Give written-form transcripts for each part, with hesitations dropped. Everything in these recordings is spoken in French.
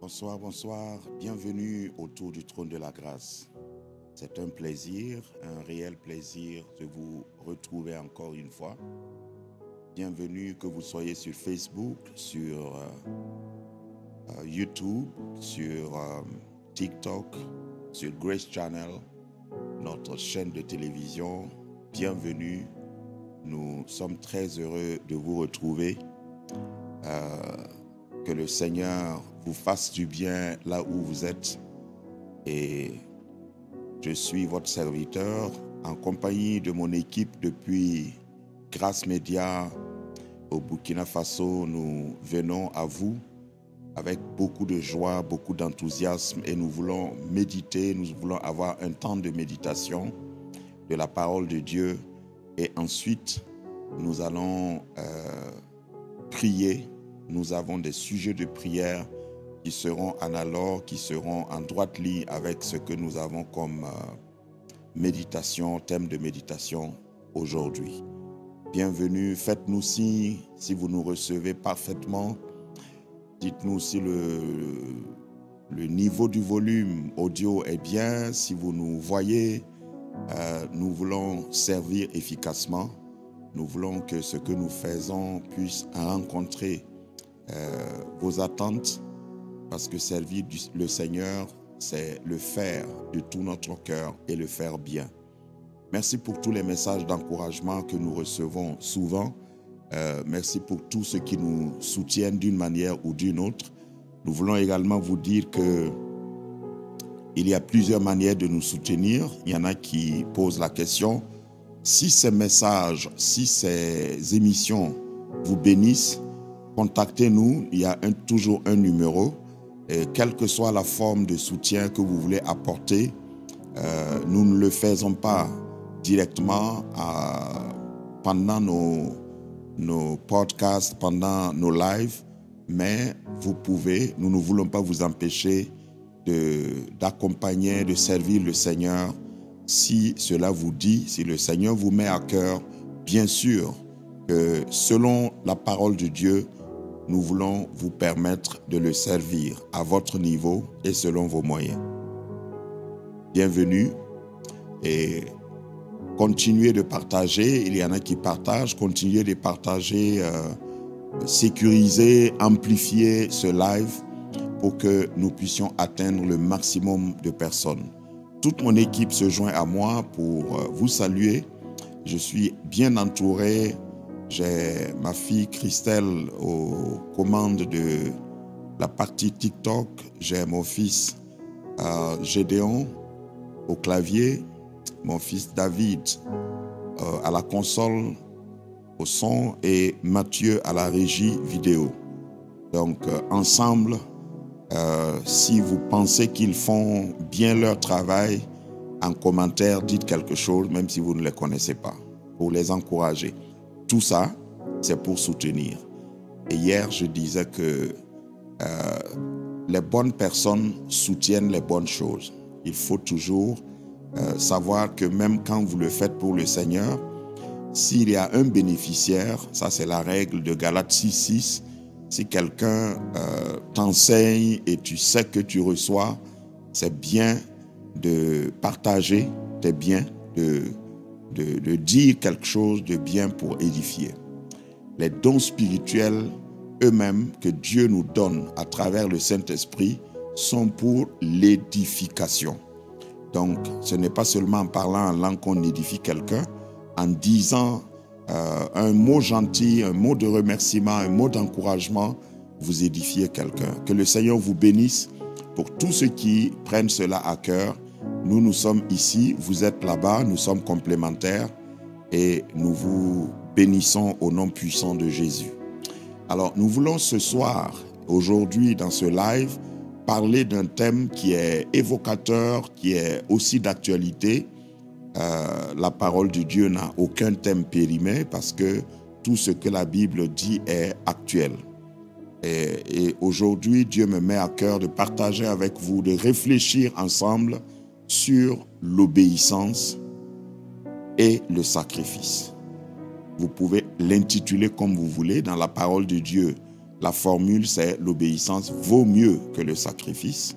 Bonsoir, bonsoir. Bienvenue autour du trône de la grâce. C'est un plaisir, un réel plaisir de vous retrouver encore une fois. Bienvenue que vous soyez sur Facebook, sur YouTube, sur TikTok, sur Grace Channel, notre chaîne de télévision. Bienvenue. Nous sommes très heureux de vous retrouver. Que le Seigneur vous fasse du bien là où vous êtes. Et je suis votre serviteur en compagnie de mon équipe depuis Grâce Média au Burkina Faso. Nous venons à vous avec beaucoup de joie, beaucoup d'enthousiasme et nous voulons méditer, nous voulons avoir un temps de méditation de la parole de Dieu et ensuite nous allons prier. Nous avons des sujets de prière qui seront analogues, qui seront en droite ligne avec ce que nous avons comme méditation, thème de méditation aujourd'hui. Bienvenue, faites-nous signe si vous nous recevez parfaitement. Dites-nous si le niveau du volume audio est bien, si vous nous voyez. Nous voulons servir efficacement. Nous voulons que ce que nous faisons puisse rencontrer vos attentes, parce que servir le Seigneur, c'est le faire de tout notre cœur et le faire bien. Merci pour tous les messages d'encouragement que nous recevons souvent. Merci pour tous ceux qui nous soutiennent d'une manière ou d'une autre. Nous voulons également vous dire que il y a plusieurs manières de nous soutenir. Il y en a qui posent la question: si ces messages, si ces émissions vous bénissent, contactez-nous, il y a toujours un numéro. Et quelle que soit la forme de soutien que vous voulez apporter, nous ne le faisons pas directement pendant nos podcasts, pendant nos lives, mais vous pouvez, nous ne voulons pas vous empêcher d'accompagner, de servir le Seigneur. Si cela vous dit, si le Seigneur vous met à cœur, bien sûr que selon la parole de Dieu, nous voulons vous permettre de le servir à votre niveau et selon vos moyens. Bienvenue et continuez de partager. Il y en a qui partagent. Continuez de partager, sécuriser, amplifier ce live pour que nous puissions atteindre le maximum de personnes. Toute mon équipe se joint à moi pour vous saluer. Je suis bien entouré. J'ai ma fille Christelle aux commandes de la partie TikTok. J'ai mon fils Gédéon au clavier, mon fils David à la console, au son, et Mathieu à la régie vidéo. Donc ensemble, si vous pensez qu'ils font bien leur travail, en commentaire, dites quelque chose, même si vous ne les connaissez pas, pour les encourager. Tout ça, c'est pour soutenir. Et hier, je disais que les bonnes personnes soutiennent les bonnes choses. Il faut toujours savoir que même quand vous le faites pour le Seigneur, s'il y a un bénéficiaire, ça c'est la règle de Galates 6:6, si quelqu'un t'enseigne et tu sais que tu reçois, c'est bien de partager tes biens, de dire quelque chose de bien pour édifier. Les dons spirituels eux-mêmes que Dieu nous donne à travers le Saint-Esprit sont pour l'édification. Donc, ce n'est pas seulement en parlant en langue qu'on édifie quelqu'un, en disant un mot gentil, un mot de remerciement, un mot d'encouragement, vous édifiez quelqu'un. Que le Seigneur vous bénisse pour tous ceux qui prennent cela à cœur. Nous sommes ici, vous êtes là-bas, nous sommes complémentaires et nous vous bénissons au nom puissant de Jésus. Alors, nous voulons ce soir, aujourd'hui dans ce live, parler d'un thème qui est évocateur, qui est aussi d'actualité. La parole de Dieu n'a aucun thème périmé parce que tout ce que la Bible dit est actuel. Et aujourd'hui, Dieu me met à cœur de partager avec vous, de réfléchir ensemble sur l'obéissance et le sacrifice. Vous pouvez l'intituler comme vous voulez. Dans la parole de Dieu, La formule, c'est l'obéissance vaut mieux que le sacrifice.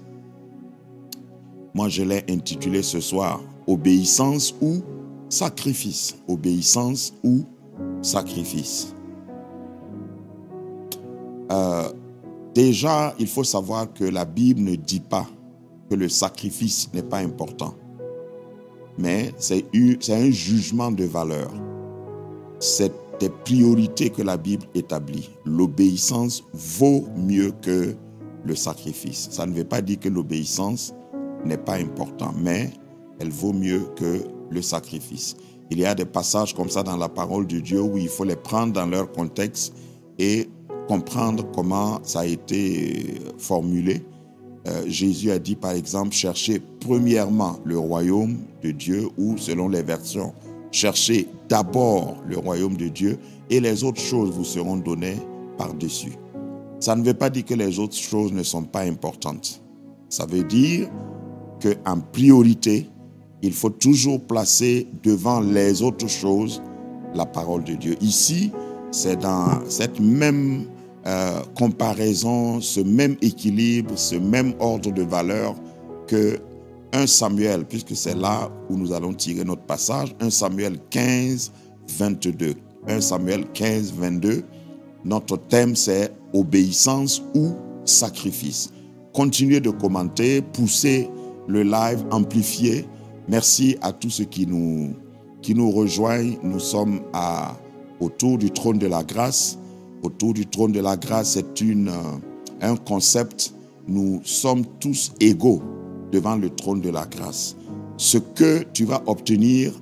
Moi, je l'ai intitulé ce soir, obéissance ou sacrifice. Obéissance ou sacrifice. Déjà, il faut savoir que la Bible ne dit pas que le sacrifice n'est pas important. Mais c'est un jugement de valeur. C'est des priorités que la Bible établit. L'obéissance vaut mieux que le sacrifice. Ça ne veut pas dire que l'obéissance n'est pas importante, mais elle vaut mieux que le sacrifice. Il y a des passages comme ça dans la parole de Dieu où il faut les prendre dans leur contexte et comprendre comment ça a été formulé. Jésus a dit par exemple, cherchez premièrement le royaume de Dieu, ou selon les versions, cherchez d'abord le royaume de Dieu et les autres choses vous seront données par-dessus. Ça ne veut pas dire que les autres choses ne sont pas importantes. Ça veut dire qu'en priorité, il faut toujours placer devant les autres choses la parole de Dieu. Ici, c'est dans cette même comparaison, ce même équilibre, ce même ordre de valeur que 1 Samuel, puisque c'est là où nous allons tirer notre passage, 1 Samuel 15, 22. 1 Samuel 15, 22, notre thème c'est obéissance ou sacrifice. Continuez de commenter, poussez le live, amplifiez. Merci à tous ceux qui nous rejoignent. Nous sommes autour du trône de la grâce. Autour du trône de la grâce, c'est un concept. Nous sommes tous égaux devant le trône de la grâce. Ce que tu vas obtenir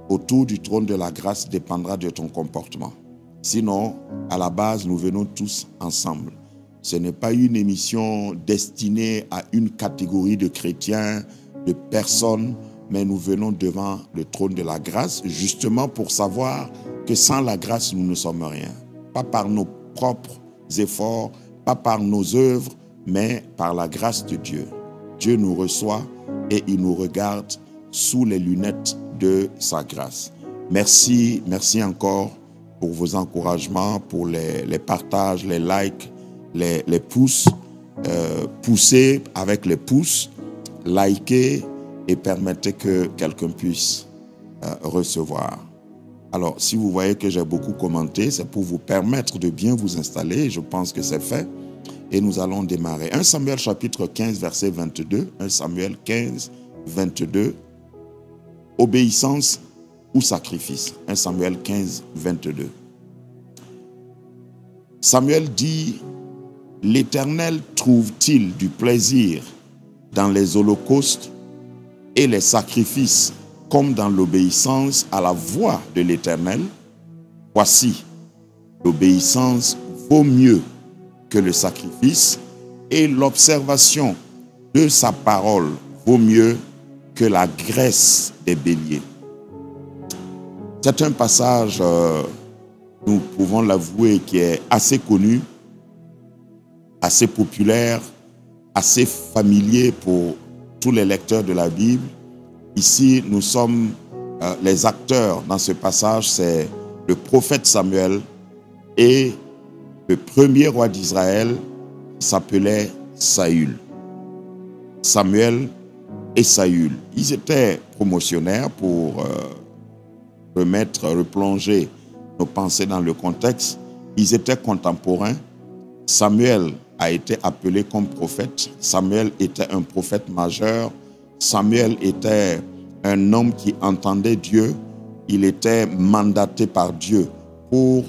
autour du trône de la grâce dépendra de ton comportement. Sinon, à la base, nous venons tous ensemble. Ce n'est pas une émission destinée à une catégorie de chrétiens, de personnes, mais nous venons devant le trône de la grâce justement pour savoir que sans la grâce, nous ne sommes rien. Pas par nos propres efforts, pas par nos œuvres, mais par la grâce de Dieu. Dieu nous reçoit et il nous regarde sous les lunettes de sa grâce. Merci, merci encore pour vos encouragements, pour les partages, les likes, les pouces. Poussez avec les pouces, likez et permettez que quelqu'un puisse recevoir. Alors, si vous voyez que j'ai beaucoup commenté, c'est pour vous permettre de bien vous installer. Je pense que c'est fait. Et nous allons démarrer. 1 Samuel chapitre 15, verset 22. 1 Samuel 15, 22. Obéissance ou sacrifice. 1 Samuel 15, 22. Samuel dit, « L'Éternel trouve-t-il du plaisir dans les holocaustes et les sacrifices comme dans l'obéissance à la voix de l'Éternel? Voici, l'obéissance vaut mieux que le sacrifice et l'observation de sa parole vaut mieux que la graisse des béliers. » C'est un passage, nous pouvons l'avouer, qui est assez connu, assez populaire, assez familier pour tous les lecteurs de la Bible. Ici, nous sommes les acteurs dans ce passage, c'est le prophète Samuel et le premier roi d'Israël s'appelait Saül. Samuel et Saül, ils étaient promotionnaires pour replonger nos pensées dans le contexte. Ils étaient contemporains. Samuel a été appelé comme prophète. Samuel était un prophète majeur. Samuel était un homme qui entendait Dieu. Il était mandaté par Dieu pour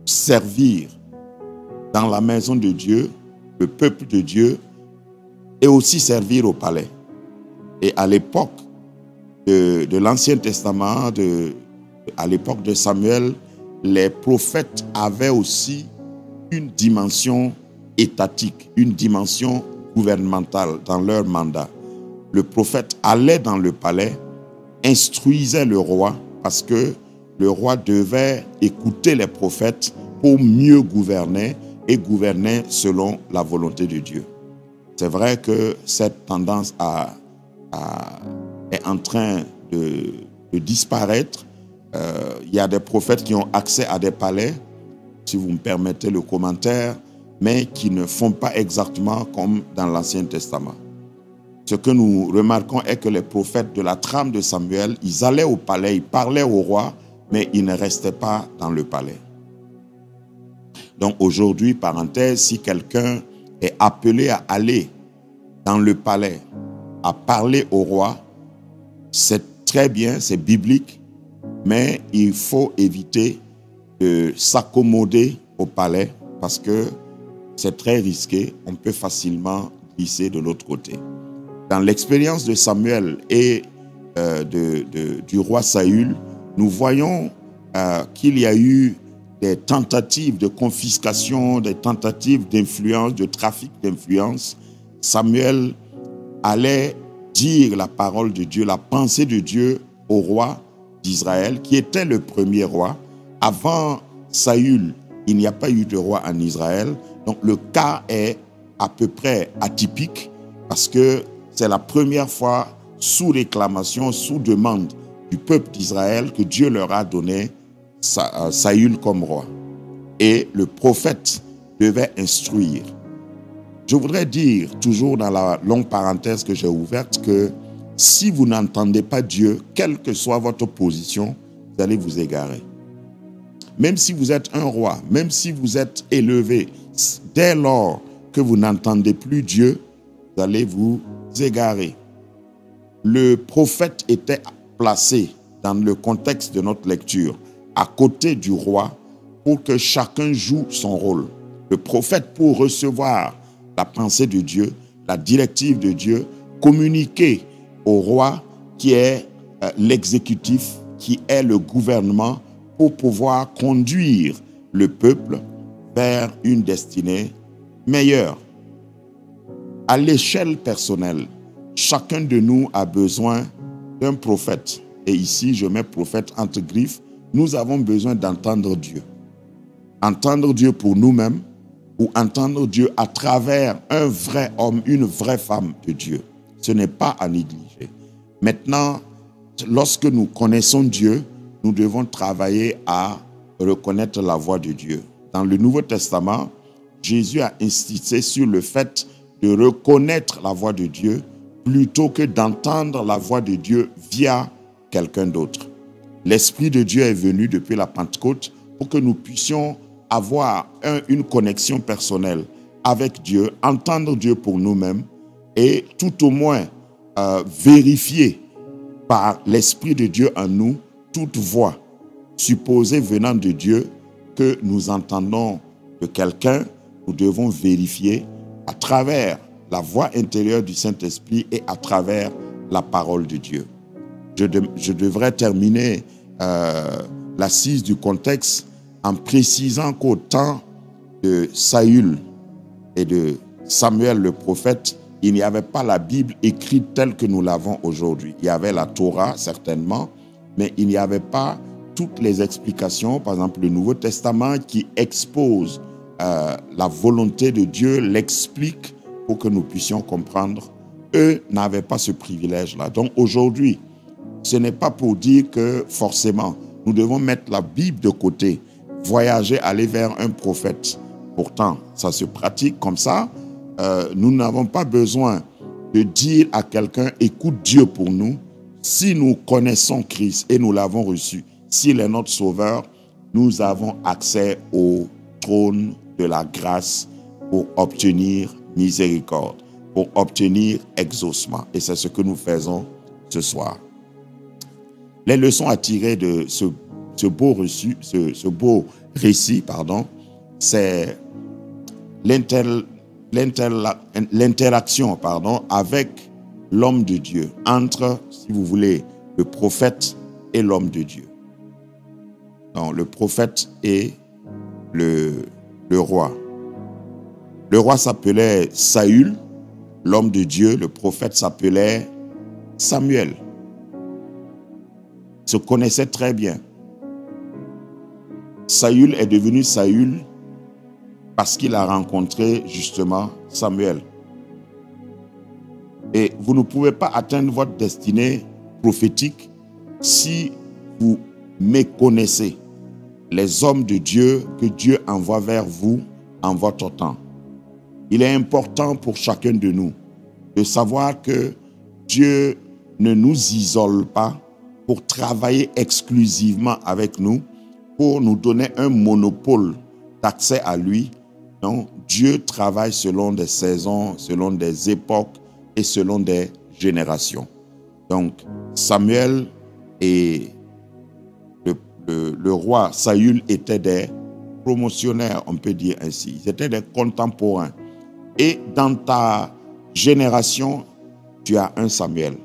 servir dans la maison de Dieu, le peuple de Dieu, et aussi servir au palais. Et à l'époque de l'Ancien Testament, à l'époque de Samuel, les prophètes avaient aussi une dimension étatique, une dimension gouvernementale dans leur mandat. Le prophète allait dans le palais, instruisait le roi, parce que le roi devait écouter les prophètes pour mieux gouverner et gouverner selon la volonté de Dieu. C'est vrai que cette tendance est en train de disparaître. Il y a des prophètes qui ont accès à des palais. si vous me permettez le commentaire, mais qui ne font pas exactement comme dans l'Ancien Testament. Ce que nous remarquons est que les prophètes de la trame de Samuel, ils allaient au palais, ils parlaient au roi, mais ils ne restaient pas dans le palais. Donc aujourd'hui, parenthèse, si quelqu'un est appelé à aller dans le palais, à parler au roi, c'est très bien, c'est biblique, mais il faut éviter de s'accommoder au palais parce que c'est très risqué, on peut facilement glisser de l'autre côté. Dans l'expérience de Samuel et du roi Saül, nous voyons qu'il y a eu des tentatives de confiscation, des tentatives d'influence, de trafic d'influence. Samuel allait dire la parole de Dieu, la pensée de Dieu au roi d'Israël, qui était le premier roi. Avant Saül, il n'y a pas eu de roi en Israël. Donc le cas est à peu près atypique parce que c'est la première fois sous réclamation, sous demande du peuple d'Israël que Dieu leur a donné Saül comme roi. Et le prophète devait instruire. Je voudrais dire, toujours dans la longue parenthèse que j'ai ouverte, que si vous n'entendez pas Dieu, quelle que soit votre position, vous allez vous égarer. Même si vous êtes un roi, même si vous êtes élevé, dès lors que vous n'entendez plus Dieu, vous allez vous égarer. Le prophète était placé dans le contexte de notre lecture, à côté du roi, pour que chacun joue son rôle. Le prophète, pour recevoir la pensée de Dieu, la directive de Dieu, communiquer au roi qui est l'exécutif, qui est le gouvernement, pour pouvoir conduire le peuple vers une destinée meilleure. À l'échelle personnelle, chacun de nous a besoin d'un prophète. Et ici, je mets prophète entre griffes. Nous avons besoin d'entendre Dieu. Entendre Dieu pour nous-mêmes ou entendre Dieu à travers un vrai homme, une vraie femme de Dieu. Ce n'est pas à négliger. Maintenant, lorsque nous connaissons Dieu, nous devons travailler à reconnaître la voix de Dieu. Dans le Nouveau Testament, Jésus a insisté sur le fait de reconnaître la voix de Dieu plutôt que d'entendre la voix de Dieu via quelqu'un d'autre. L'Esprit de Dieu est venu depuis la Pentecôte pour que nous puissions avoir une connexion personnelle avec Dieu, entendre Dieu pour nous-mêmes et tout au moins vérifier par l'Esprit de Dieu en nous toute voix supposée venant de Dieu que nous entendons de quelqu'un. Nous devons vérifier à travers la voix intérieure du Saint-Esprit et à travers la parole de Dieu. Je devrais terminer l'assise du contexte en précisant qu'au temps de Saül et de Samuel le prophète, il n'y avait pas la Bible écrite telle que nous l'avons aujourd'hui. Il y avait la Torah, certainement, mais il n'y avait pas toutes les explications, par exemple le Nouveau Testament qui expose la volonté de Dieu, l'explique pour que nous puissions comprendre. Eux n'avaient pas ce privilège-là. Donc aujourd'hui, ce n'est pas pour dire que forcément, nous devons mettre la Bible de côté, voyager, aller vers un prophète. Pourtant, ça se pratique comme ça. Nous n'avons pas besoin de dire à quelqu'un, écoute Dieu pour nous. Si nous connaissons Christ et nous l'avons reçu, s'il est notre sauveur, nous avons accès au trône de la grâce pour obtenir miséricorde, pour obtenir exaucement. Et c'est ce que nous faisons ce soir. Les leçons à tirer de ce beau récit, c'est l'interaction avec l'homme de Dieu, entre, si vous voulez, le prophète et l'homme de Dieu. Donc, le prophète et le roi. Le roi s'appelait Saül, l'homme de Dieu, le prophète s'appelait Samuel. Ils se connaissaient très bien. Saül est devenu Saül parce qu'il a rencontré justement Samuel. Et vous ne pouvez pas atteindre votre destinée prophétique si vous méconnaissez les hommes de Dieu que Dieu envoie vers vous en votre temps. Il est important pour chacun de nous de savoir que Dieu ne nous isole pas pour travailler exclusivement avec nous, pour nous donner un monopole d'accès à lui. Non, Dieu travaille selon des saisons, selon des époques et selon des générations. Donc, Samuel et le roi Saül étaient des promotionnaires, on peut dire ainsi. Ils étaient des contemporains. Et dans ta génération, tu as un Samuel.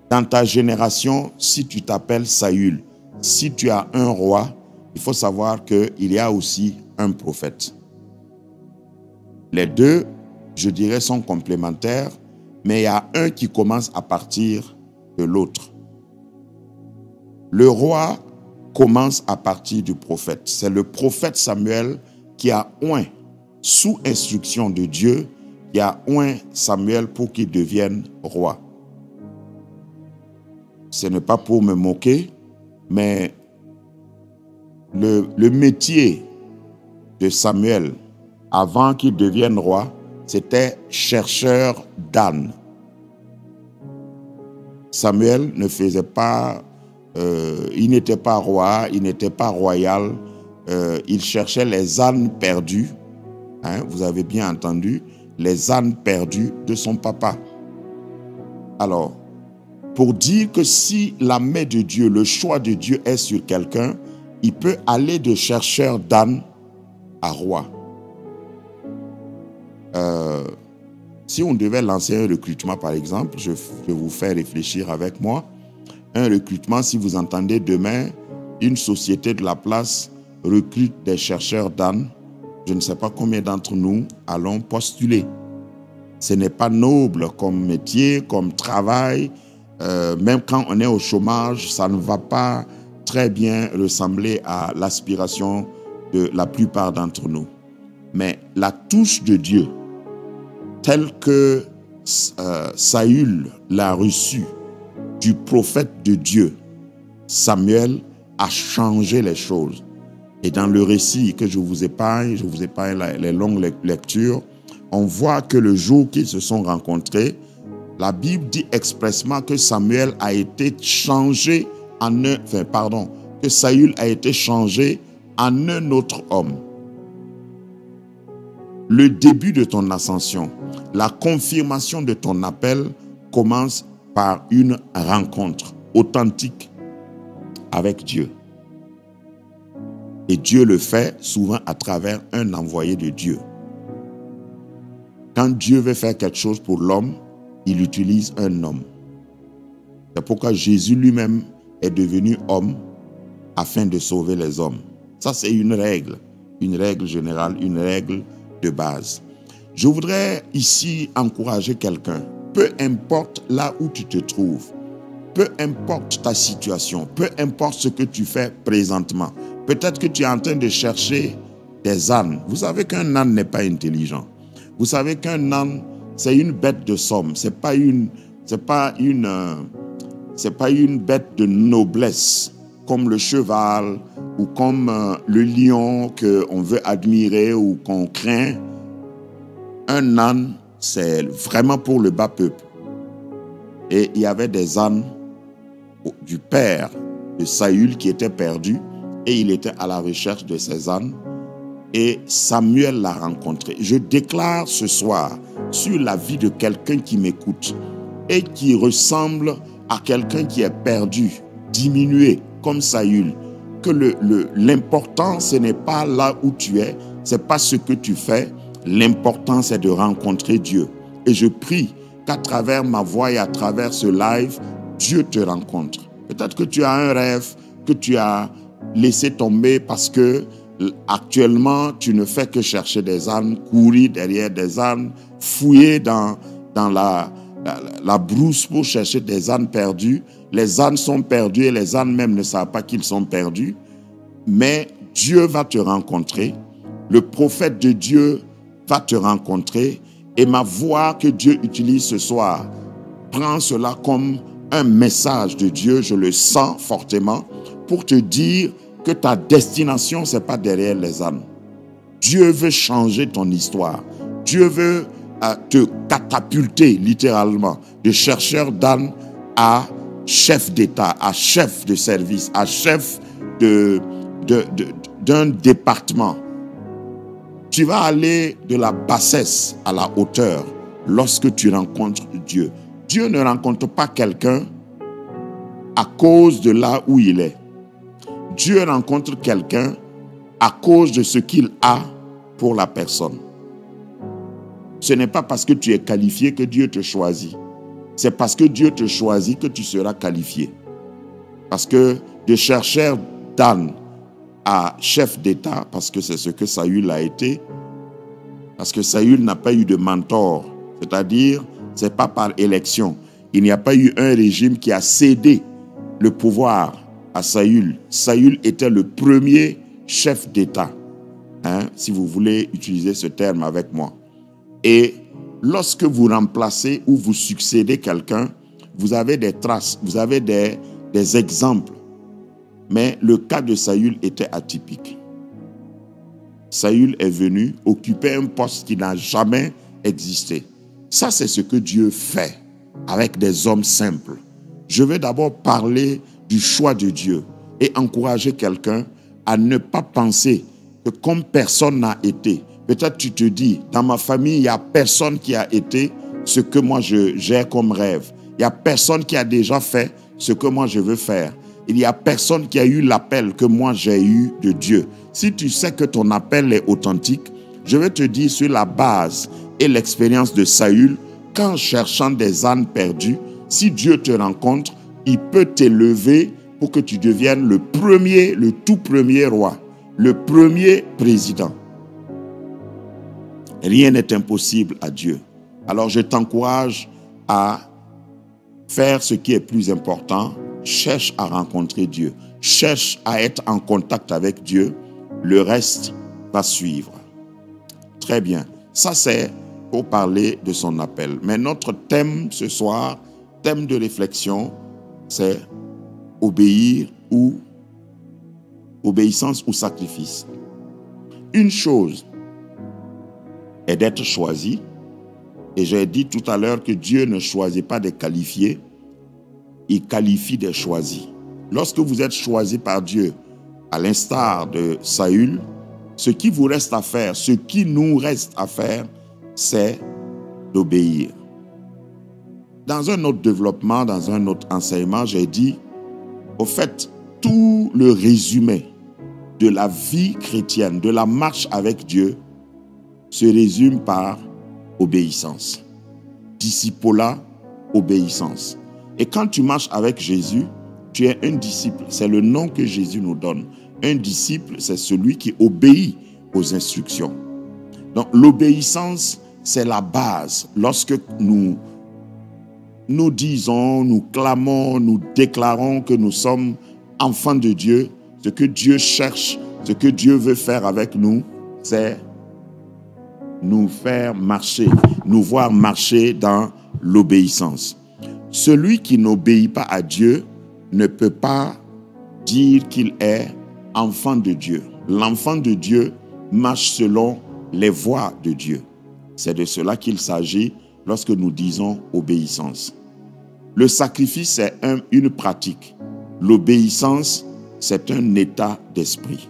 Dans ta génération, si tu t'appelles Saül, si tu as un roi, il faut savoir qu'il y a aussi un prophète. Les deux, je dirais, sont complémentaires, mais il y a un qui commence à partir de l'autre. Le roi commence à partir du prophète. C'est le prophète Samuel qui a oint, sous instruction de Dieu, qui a oint Samuel pour qu'il devienne roi. Ce n'est pas pour me moquer, mais le métier de Samuel, avant qu'il devienne roi, c'était chercheur d'ânes. Samuel ne faisait pas, il n'était pas roi, il n'était pas royal, il cherchait les ânes perdus, hein, vous avez bien entendu, les ânes perdus de son papa. Alors, pour dire que si la main de Dieu, le choix de Dieu est sur quelqu'un, il peut aller de chercheur d'âne à roi. Si on devait lancer un recrutement, par exemple, je vous fais réfléchir avec moi. Un recrutement, si vous entendez demain, une société de la place recrute des chercheurs d'âne, je ne sais pas combien d'entre nous allons postuler. Ce n'est pas noble comme métier, comme travail. Même quand on est au chômage, ça ne va pas très bien ressembler à l'aspiration de la plupart d'entre nous. Mais la touche de Dieu, telle que Saül l'a reçue du prophète de Dieu, Samuel, a changé les choses. Et dans le récit que je vous épargne les longues lectures, on voit que le jour qu'ils se sont rencontrés, la Bible dit expressement que Samuel a été changé en un, que Saül a été changé en un autre homme. Le début de ton ascension, la confirmation de ton appel commence par une rencontre authentique avec Dieu. Et Dieu le fait souvent à travers un envoyé de Dieu. Quand Dieu veut faire quelque chose pour l'homme, il utilise un homme. C'est pourquoi Jésus lui-même est devenu homme afin de sauver les hommes. Ça, c'est une règle générale, une règle de base. Je voudrais ici encourager quelqu'un. Peu importe là où tu te trouves, peu importe ta situation, peu importe ce que tu fais présentement, peut-être que tu es en train de chercher des ânes. Vous savez qu'un âne n'est pas intelligent. Vous savez qu'un âne, c'est une bête de somme. C'est pas une bête de noblesse comme le cheval ou comme le lion qu'on veut admirer ou qu'on craint. Un âne, c'est vraiment pour le bas peuple. Et il y avait des ânes du père de Saül qui étaient perdus et il était à la recherche de ces ânes. Et Samuel l'a rencontré. Je déclare ce soir sur la vie de quelqu'un qui m'écoute et qui ressemble à quelqu'un qui est perdu, diminué, comme Saül, que l'important, ce n'est pas là où tu es, ce n'est pas ce que tu fais, l'important, c'est de rencontrer Dieu. Et je prie qu'à travers ma voix et à travers ce live, Dieu te rencontre. Peut-être que tu as un rêve que tu as laissé tomber parce que actuellement, tu ne fais que chercher des ânes, courir derrière des ânes, fouiller dans la brousse pour chercher des ânes perdus. Les ânes sont perdus et les ânes même ne savent pas qu'ils sont perdus. Mais Dieu va te rencontrer. Le prophète de Dieu va te rencontrer. Et ma voix que Dieu utilise ce soir, prends cela comme un message de Dieu, je le sens fortement, pour te dire que ta destination, ce n'est pas derrière les ânes. Dieu veut changer ton histoire. Dieu veut te catapulter littéralement de chercheur d'ânes à chef d'État, à chef de service, à chef d'un département. Tu vas aller de la bassesse à la hauteur lorsque tu rencontres Dieu. Dieu ne rencontre pas quelqu'un à cause de là où il est. Dieu rencontre quelqu'un à cause de ce qu'il a pour la personne. Ce n'est pas parce que tu es qualifié que Dieu te choisit. C'est parce que Dieu te choisit que tu seras qualifié. Parce que de chercheur d'âne à chef d'État, parce que c'est ce que Saül a été, parce que Saül n'a pas eu de mentor, c'est-à-dire, ce n'est pas par élection. Il n'y a pas eu un régime qui a cédé le pouvoir à Saül. Saül était le premier chef d'État, si vous voulez utiliser ce terme avec moi. Et lorsque vous remplacez ou vous succédez quelqu'un, vous avez des traces, vous avez des exemples. Mais le cas de Saül était atypique. Saül est venu occuper un poste qui n'a jamais existé. Ça, c'est ce que Dieu fait avec des hommes simples. Je vais d'abord parler du choix de Dieu et encourager quelqu'un à ne pas penser que comme personne n'a été, peut-être tu te dis, dans ma famille, il n'y a personne qui a été ce que moi j'ai comme rêve. Il n'y a personne qui a déjà fait ce que moi je veux faire. Il n'y a personne qui a eu l'appel que moi j'ai eu de Dieu. Si tu sais que ton appel est authentique, je vais te dire sur la base et l'expérience de Saül, qu'en cherchant des ânes perdus, si Dieu te rencontre, il peut t'élever pour que tu deviennes le tout premier roi, le premier président. Rien n'est impossible à Dieu. Alors je t'encourage à faire ce qui est plus important. Cherche à rencontrer Dieu. Cherche à être en contact avec Dieu. Le reste va suivre. Très bien. Ça, c'est pour parler de son appel. Mais notre thème ce soir, thème de réflexion, c'est obéissance ou sacrifice. Une chose est d'être choisi. Et j'ai dit tout à l'heure que Dieu ne choisit pas des qualifiés, il qualifie des choisis. Lorsque vous êtes choisi par Dieu, à l'instar de Saül, ce qui vous reste à faire, ce qui nous reste à faire, c'est d'obéir. Dans un autre développement, dans un autre enseignement, j'ai dit, au fait, tout le résumé de la vie chrétienne, de la marche avec Dieu, se résume par obéissance. Discipolat, obéissance. Et quand tu marches avec Jésus, tu es un disciple. C'est le nom que Jésus nous donne. Un disciple, c'est celui qui obéit aux instructions. Donc l'obéissance, c'est la base. Lorsque nous disons, nous clamons, nous déclarons que nous sommes enfants de Dieu, ce que Dieu cherche, ce que Dieu veut faire avec nous, c'est nous faire marcher, nous voir marcher dans l'obéissance. Celui qui n'obéit pas à Dieu ne peut pas dire qu'il est enfant de Dieu. L'enfant de Dieu marche selon les voies de Dieu. C'est de cela qu'il s'agit lorsque nous disons obéissance. Le sacrifice, c'est une pratique. L'obéissance, c'est un état d'esprit.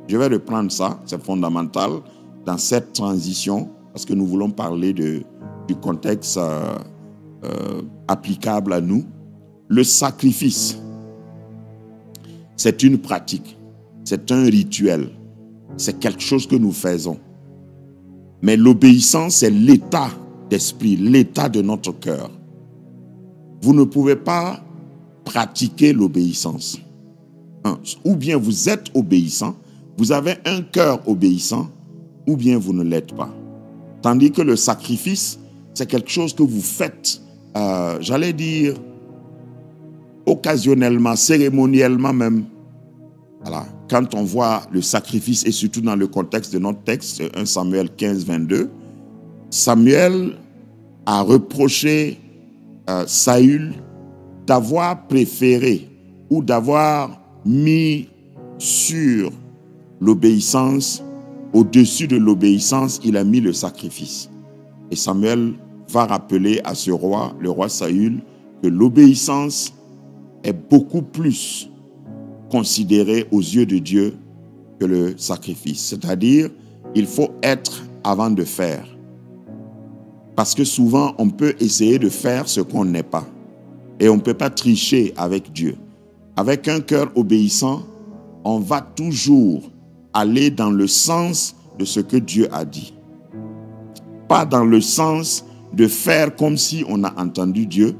Je vais reprendre ça, c'est fondamental dans cette transition, parce que nous voulons parler du contexte applicable à nous. Le sacrifice, c'est une pratique, c'est un rituel, c'est quelque chose que nous faisons. Mais l'obéissance, c'est l'état d'esprit, l'état de notre cœur. Vous ne pouvez pas pratiquer l'obéissance. Ou bien vous êtes obéissant, vous avez un cœur obéissant, ou bien vous ne l'êtes pas. Tandis que le sacrifice, c'est quelque chose que vous faites, j'allais dire, occasionnellement, cérémoniellement même. Voilà. Quand on voit le sacrifice, et surtout dans le contexte de notre texte, 1 Samuel 15, 22, Samuel a reproché Saül d'avoir préféré ou d'avoir mis sur l'obéissance, au-dessus de l'obéissance, il a mis le sacrifice. Et Samuel va rappeler à ce roi, le roi Saül, que l'obéissance est beaucoup plus considérée aux yeux de Dieu que le sacrifice. C'est-à-dire, il faut être avant de faire. Parce que souvent, on peut essayer de faire ce qu'on n'est pas. Et on ne peut pas tricher avec Dieu. Avec un cœur obéissant, on va toujours aller dans le sens de ce que Dieu a dit. Pas dans le sens de faire comme si on a entendu Dieu.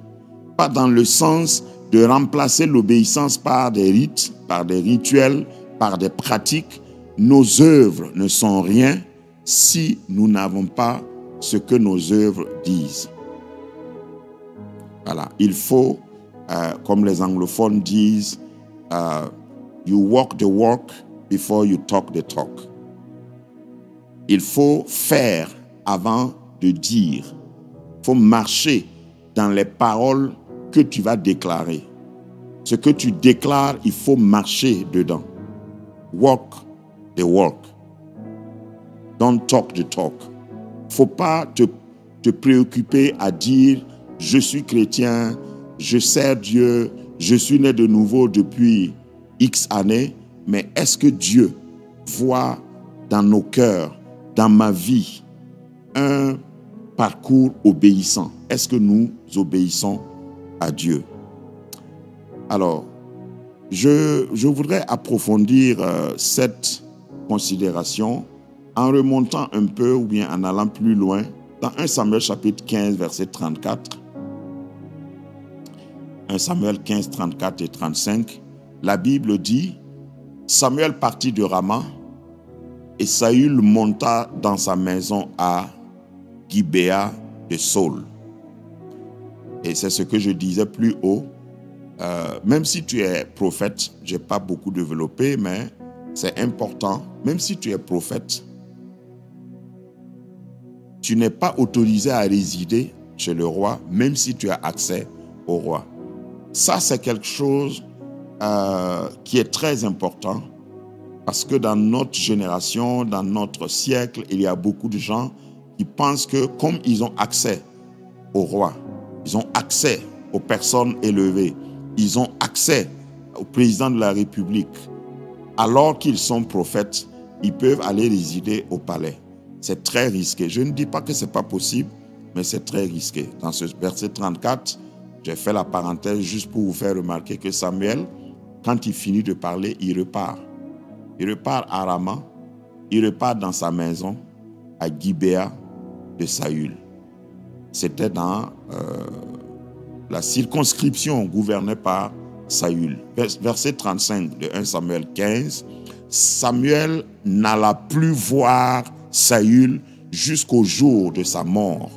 Pas dans le sens de remplacer l'obéissance par des rites, par des rituels, par des pratiques. Nos œuvres ne sont rien si nous n'avons pas ce que nos œuvres disent. Voilà, il faut, comme les anglophones disent, you walk the walk before you talk the talk. Il faut faire avant de dire. Il faut marcher dans les paroles que tu vas déclarer. Ce que tu déclares, il faut marcher dedans. Walk the walk. Don't talk the talk. Il ne faut pas te préoccuper à dire « Je suis chrétien, je sers Dieu, je suis né de nouveau depuis X années », mais est-ce que Dieu voit dans nos cœurs, dans ma vie, un parcours obéissant? Est-ce que nous obéissons à Dieu? Alors, je voudrais approfondir cette considération en remontant un peu ou bien en allant plus loin dans 1 Samuel chapitre 15, verset 34. 1 Samuel 15, 34 et 35. La Bible dit, Samuel partit de Rama et Saül monta dans sa maison à Gibéa de Saul. Et c'est ce que je disais plus haut. Même si tu es prophète, je n'ai pas beaucoup développé, mais c'est important. Même si tu es prophète, tu n'es pas autorisé à résider chez le roi, même si tu as accès au roi. Ça, c'est quelque chose qui est très important parce que dans notre génération, dans notre siècle, il y a beaucoup de gens qui pensent que comme ils ont accès au roi, ils ont accès aux personnes élevées, ils ont accès au président de la République, alors qu'ils sont prophètes, ils peuvent aller résider au palais. C'est très risqué. Je ne dis pas que ce n'est pas possible, mais c'est très risqué. Dans ce verset 34, j'ai fait la parenthèse juste pour vous faire remarquer que Samuel, quand il finit de parler, il repart. Il repart à Rama, il repart dans sa maison à Gibéa de Saül. C'était dans la circonscription gouvernée par Saül. Verset 35 de 1 Samuel 15, Samuel n'alla plus voir Saül jusqu'au jour de sa mort,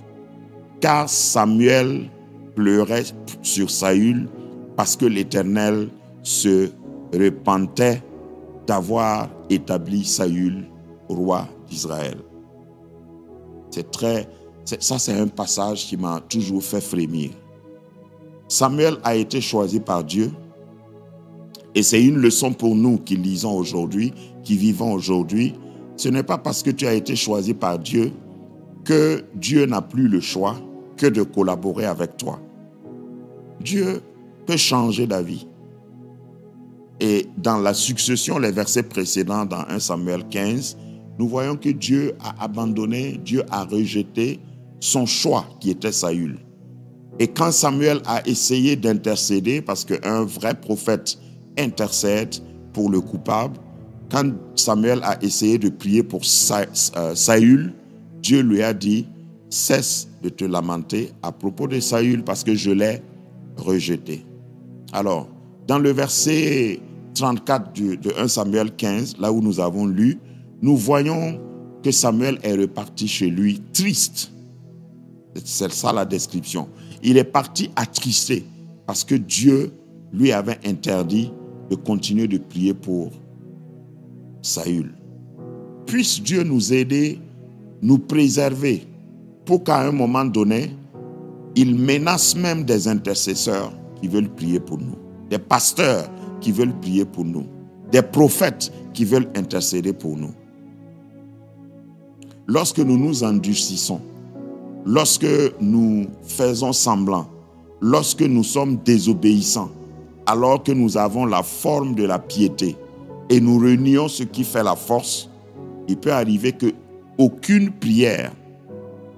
car Samuel pleurait sur Saül parce que l'Éternel se repentait d'avoir établi Saül roi d'Israël. Ça, c'est un passage qui m'a toujours fait frémir. Samuel a été choisi par Dieu et c'est une leçon pour nous qui lisons aujourd'hui, qui vivons aujourd'hui. Ce n'est pas parce que tu as été choisi par Dieu que Dieu n'a plus le choix que de collaborer avec toi. Dieu peut changer d'avis. Et dans la succession, les versets précédents dans 1 Samuel 15, nous voyons que Dieu a abandonné, Dieu a rejeté son choix qui était Saül. Et quand Samuel a essayé d'intercéder, parce qu'un vrai prophète intercède pour le coupable, quand Samuel a essayé de prier pour Saül, Dieu lui a dit, cesse de te lamenter à propos de Saül parce que je l'ai rejeté. Alors, dans le verset 34 de 1 Samuel 15, là où nous avons lu, nous voyons que Samuel est reparti chez lui triste. C'est ça la description. Il est parti attristé parce que Dieu lui avait interdit de continuer de prier pour Saül. Puisse Dieu nous aider, nous préserver, pour qu'à un moment donné, il menace même des intercesseurs qui veulent prier pour nous. Des pasteurs qui veulent prier pour nous, des prophètes qui veulent intercéder pour nous. Lorsque nous nous endurcissons, lorsque nous faisons semblant, lorsque nous sommes désobéissants, alors que nous avons la forme de la piété et nous renions ce qui fait la force, il peut arriver que aucune prière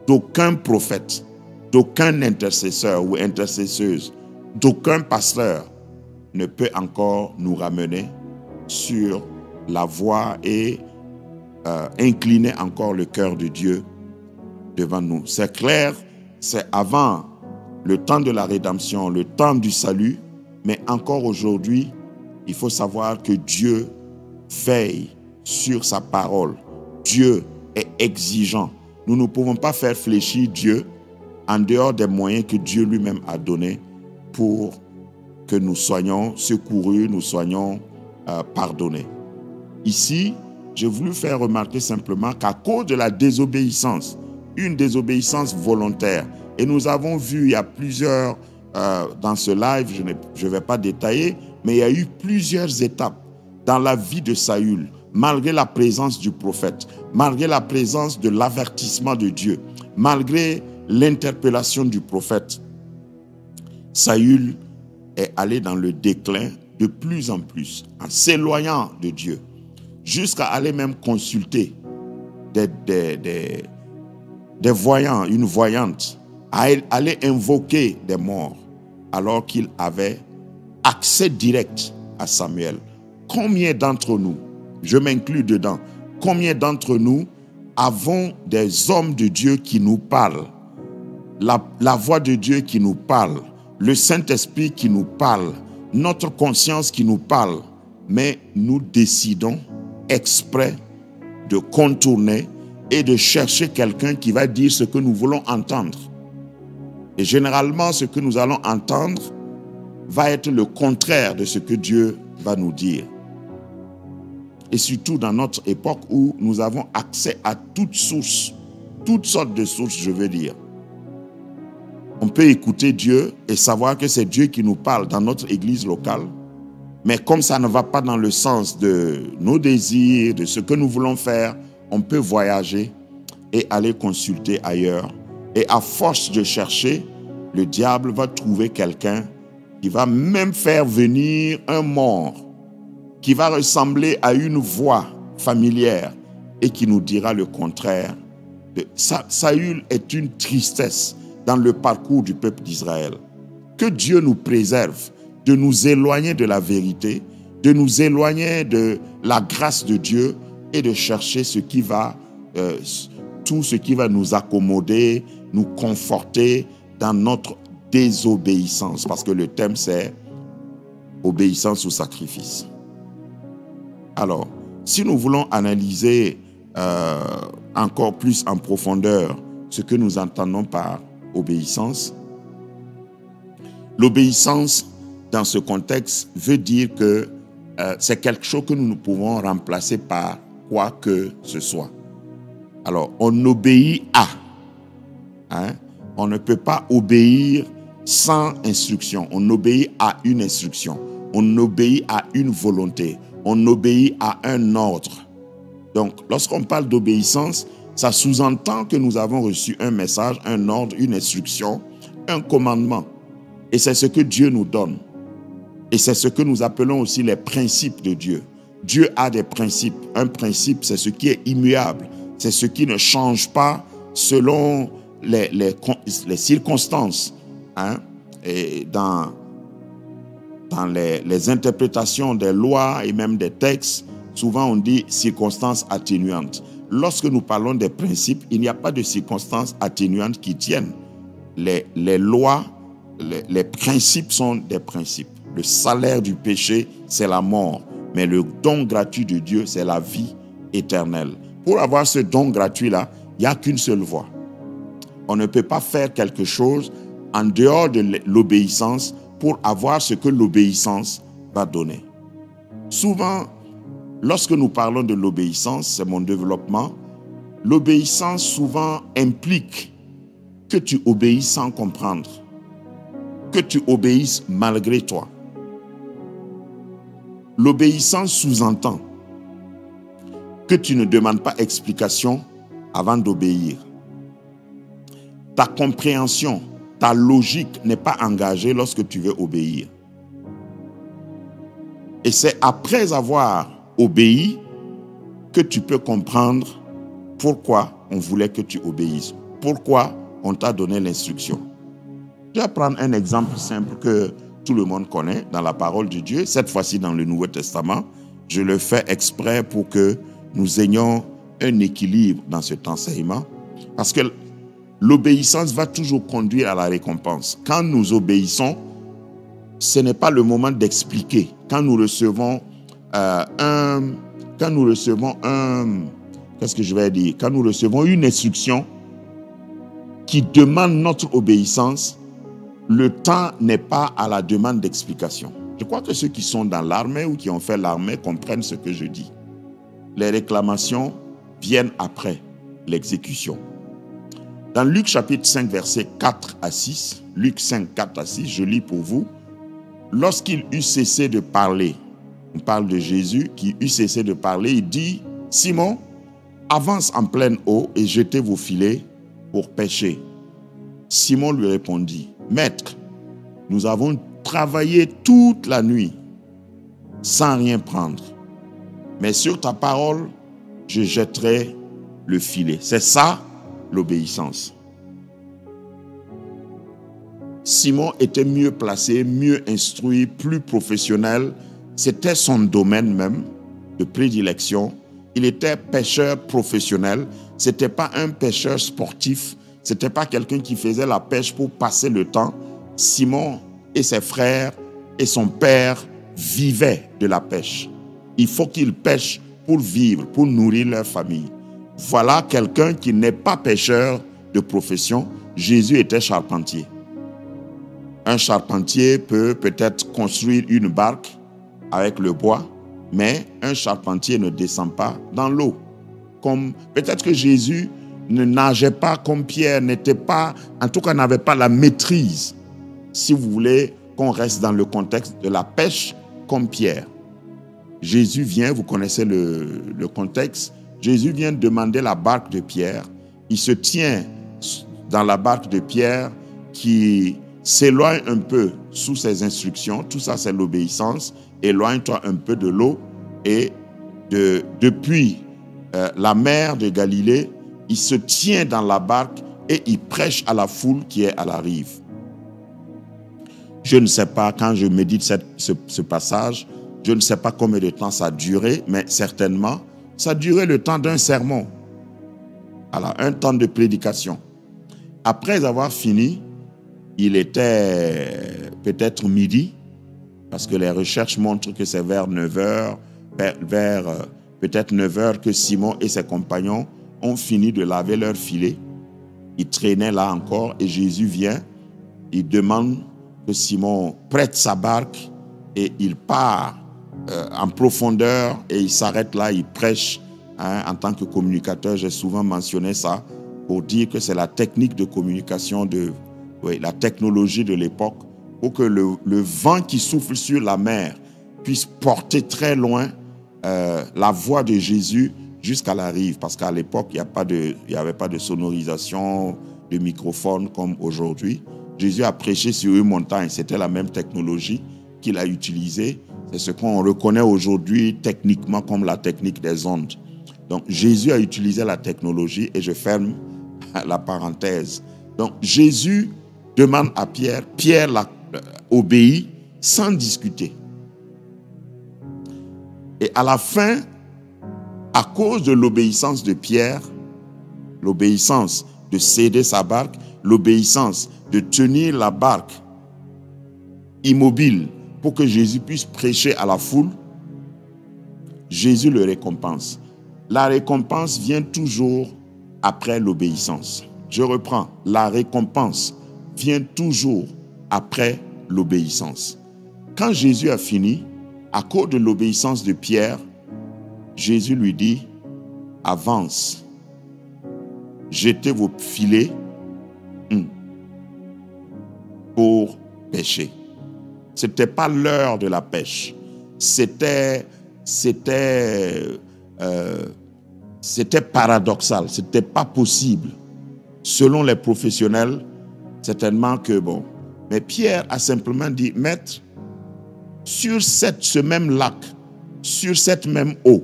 d'aucun prophète, d'aucun intercesseur ou intercesseuse, d'aucun pasteur ne peut encore nous ramener sur la voie et incliner encore le cœur de Dieu devant nous. C'est clair, c'est avant le temps de la rédemption, le temps du salut, mais encore aujourd'hui, il faut savoir que Dieu veille sur sa parole. Dieu est exigeant. Nous ne pouvons pas faire fléchir Dieu en dehors des moyens que Dieu lui-même a donnés pour que nous soyons secourus, nous soyons pardonnés. Ici, j'ai voulu faire remarquer simplement qu'à cause de la désobéissance, une désobéissance volontaire, et nous avons vu, il y a plusieurs, dans ce live, je ne vais pas détailler, mais il y a eu plusieurs étapes dans la vie de Saül, malgré la présence du prophète, malgré la présence de l'avertissement de Dieu, malgré l'interpellation du prophète. Saül est allé dans le déclin de plus en plus, en s'éloignant de Dieu, jusqu'à aller même consulter des voyants, une voyante, à aller invoquer des morts, alors qu'il avait accès direct à Samuel. Combien d'entre nous, je m'inclus dedans, combien d'entre nous avons des hommes de Dieu qui nous parlent, la voix de Dieu qui nous parle, le Saint-Esprit qui nous parle, notre conscience qui nous parle, mais nous décidons exprès de contourner et de chercher quelqu'un qui va dire ce que nous voulons entendre. Et généralement, ce que nous allons entendre va être le contraire de ce que Dieu va nous dire. Et surtout dans notre époque où nous avons accès à toutes sources, toutes sortes de sources, je veux dire. On peut écouter Dieu et savoir que c'est Dieu qui nous parle dans notre église locale. Mais comme ça ne va pas dans le sens de nos désirs, de ce que nous voulons faire, on peut voyager et aller consulter ailleurs. Et à force de chercher, le diable va trouver quelqu'un qui va même faire venir un mort, qui va ressembler à une voix familière et qui nous dira le contraire. Saül est une tristesse dans le parcours du peuple d'Israël. Que Dieu nous préserve de nous éloigner de la vérité, de nous éloigner de la grâce de Dieu et de chercher ce qui va, tout ce qui va nous accommoder, nous conforter dans notre désobéissance. Parce que le thème c'est obéissance ou sacrifice. Alors, si nous voulons analyser encore plus en profondeur ce que nous entendons par obéissance, l'obéissance dans ce contexte veut dire que c'est quelque chose que nous ne pouvons remplacer par quoi que ce soit. Alors, on obéit à. On ne peut pas obéir sans instruction. On obéit à une instruction. On obéit à une volonté. On obéit à un ordre. Donc, lorsqu'on parle d'obéissance, ça sous-entend que nous avons reçu un message, un ordre, une instruction, un commandement. Et c'est ce que Dieu nous donne. Et c'est ce que nous appelons aussi les principes de Dieu. Dieu a des principes. Un principe, c'est ce qui est immuable. C'est ce qui ne change pas selon les circonstances. Et dans les interprétations des lois et même des textes, souvent on dit circonstances atténuantes. Lorsque nous parlons des principes, il n'y a pas de circonstances atténuantes qui tiennent. Les lois, les principes sont des principes. Le salaire du péché, c'est la mort. Mais le don gratuit de Dieu, c'est la vie éternelle. Pour avoir ce don gratuit-là, il n'y a qu'une seule voie. On ne peut pas faire quelque chose en dehors de l'obéissance pour avoir ce que l'obéissance va donner. Souvent, lorsque nous parlons de l'obéissance, c'est mon développement, l'obéissance souvent implique que tu obéisses sans comprendre, que tu obéisses malgré toi. L'obéissance sous-entend que tu ne demandes pas explication avant d'obéir. Ta compréhension, ta logique n'est pas engagée lorsque tu veux obéir. Et c'est après avoir obéi que tu peux comprendre pourquoi on voulait que tu obéisses, pourquoi on t'a donné l'instruction. Je vais prendre un exemple simple que tout le monde connaît dans la parole de Dieu, cette fois-ci dans le Nouveau Testament. Je le fais exprès pour que nous ayons un équilibre dans cet enseignement, parce que l'obéissance va toujours conduire à la récompense. Quand nous obéissons, ce n'est pas le moment d'expliquer. Quand nous recevons quand nous recevons une instruction qui demande notre obéissance, le temps n'est pas à la demande d'explication. Je crois que ceux qui sont dans l'armée ou qui ont fait l'armée comprennent ce que je dis. Les réclamations viennent après l'exécution. Dans Luc chapitre 5, versets 4 à 6, Luc 5, 4 à 6, je lis pour vous. Lorsqu'il eut cessé de parler, on parle de Jésus qui eut cessé de parler, il dit, « Simon, avance en pleine eau et jetez vos filets pour pêcher. » Simon lui répondit, « Maître, nous avons travaillé toute la nuit sans rien prendre. Mais sur ta parole, je jetterai le filet. » C'est ça, l'obéissance. Simon était mieux placé, mieux instruit, plus professionnel. C'était son domaine même de prédilection. Il était pêcheur professionnel. Ce n'était pas un pêcheur sportif. Ce n'était pas quelqu'un qui faisait la pêche pour passer le temps. Simon et ses frères et son père vivaient de la pêche. Il faut qu'ils pêchent pour vivre, pour nourrir leur famille. Voilà quelqu'un qui n'est pas pêcheur de profession. Jésus était charpentier. Un charpentier peut peut-être construire une barque avec le bois, mais un charpentier ne descend pas dans l'eau. Comme peut-être que Jésus ne nageait pas comme Pierre, n'était pas, en tout cas n'avait pas la maîtrise, si vous voulez qu'on reste dans le contexte de la pêche comme Pierre. Jésus vient, vous connaissez le contexte, Jésus vient demander la barque de Pierre. Il se tient dans la barque de Pierre qui s'éloigne un peu sous ses instructions. Tout ça, c'est l'obéissance. Éloigne-toi un peu de l'eau. Et depuis la mer de Galilée, il se tient dans la barque et il prêche à la foule qui est à la rive. Je ne sais pas, quand je médite ce passage, je ne sais pas combien de temps ça a duré, mais certainement, ça a duré le temps d'un sermon. Alors, un temps de prédication. Après avoir fini, il était peut-être midi, parce que les recherches montrent que c'est vers 9h, peut-être 9h que Simon et ses compagnons ont fini de laver leur filet. Ils traînaient là encore et Jésus vient, il demande que Simon prête sa barque et il part en profondeur et il s'arrête là, il prêche. En tant que communicateur, j'ai souvent mentionné ça pour dire que c'est la technique de communication, la technologie de l'époque, pour que le vent qui souffle sur la mer puisse porter très loin la voix de Jésus jusqu'à la rive. Parce qu'à l'époque, il n'y avait pas de sonorisation, de microphone comme aujourd'hui. Jésus a prêché sur une montagne, c'était la même technologie qu'il a utilisée. C'est ce qu'on reconnaît aujourd'hui techniquement comme la technique des ondes. Donc, Jésus a utilisé la technologie et je ferme la parenthèse. Donc, Jésus demande à Pierre, Pierre obéit sans discuter. Et à la fin, à cause de l'obéissance de Pierre, l'obéissance de céder sa barque, l'obéissance de tenir la barque immobile pour que Jésus puisse prêcher à la foule, Jésus le récompense. La récompense vient toujours après l'obéissance. Je reprends, la récompense vient toujours après l'obéissance. Quand Jésus a fini, à cause de l'obéissance de Pierre, Jésus lui dit, avance, jetez vos filets pour pêcher. Ce n'était pas l'heure de la pêche. c'était paradoxal, c'était pas possible. Selon les professionnels, certainement que bon. Mais Pierre a simplement dit, Maître, sur ce même lac, sur cette même eau,